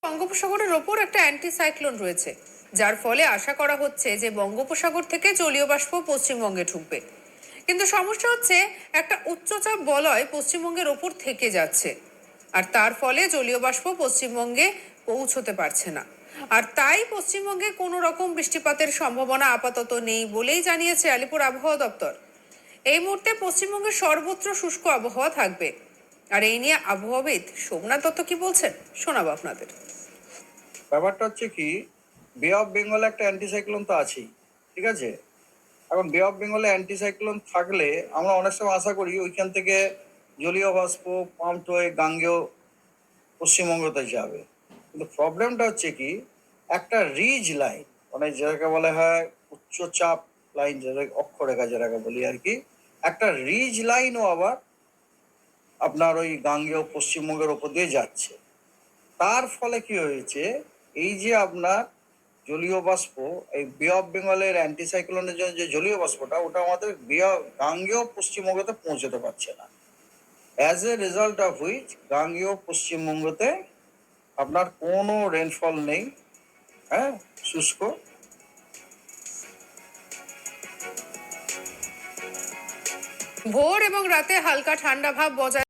বঙ্গোপসাগরের ওপর একটা অ্যান্টিসাইক্লোন রয়েছে, যার ফলে আশা করা হচ্ছে যে বঙ্গোপসাগর থেকে জলীয় বাষ্প পশ্চিমবঙ্গে ঢুকবে। কিন্তু সমস্যা হচ্ছে, একটা উচ্চচাপ বলয় পশ্চিমবঙ্গের ওপর থেকে যাচ্ছে, আর তার ফলে জলীয় বাষ্প পশ্চিমবঙ্গে পৌঁছতে পারছে না। আর তাই পশ্চিমবঙ্গে কোনো রকম বৃষ্টিপাতের সম্ভাবনা আপাতত নেই বলেই জানিয়েছে আলিপুর আবহাওয়া দপ্তর। এই মুহূর্তে পশ্চিমবঙ্গে সর্বত্র শুষ্ক আবহাওয়া থাকবে। আর এই নিয়ে আবহাওয়াবিদ সোমনাথ দত্ত কি বলছেন, শোনাবো আপনাদের। ব্যাপারটা হচ্ছে কি, বে অফ বেঙ্গলে একটা অ্যান্টিসাইক্লোন তো আছেই, ঠিক আছে। এখন বে অফ বেঙ্গলে অ্যান্টিসাইক্লোন থাকলে আমরা অনেক সময় আশা করি ওইখান থেকে জলীয় বাষ্প পাম্প হয়ে গাঙ্গেয় পশ্চিমবঙ্গতে যাবে। কিন্তু প্রবলেমটা হচ্ছে কি, একটা রিজ লাইন, মানে যেটাকে বলা হয় উচ্চচাপ লাইন, যেটা অক্ষরেখা যেটাকে বলি আর কি, একটা রিজ লাইনও আবার আপনার ওই গাঙ্গেয় পশ্চিমবঙ্গের ওপর দিয়ে যাচ্ছে। তার ফলে কি হয়েছে, এই যে আপনার জলীয় বাষ্প, এই বে অফ বেঙ্গলের অ্যান্টিসাইক্লোনের জন্য যে জলীয় বাষ্পটা, ওটা আমাদের গাঙ্গেয় পশ্চিমবঙ্গতে পৌঁছতে পারছে না। As a result of which গাঙ্গেয় পশ্চিমবঙ্গতে আপনার কোনো রেনফল নেই, হ্যাঁ, শুষ্ক। ভোর এবং রাতে হালকা ঠান্ডা ভাব বজায়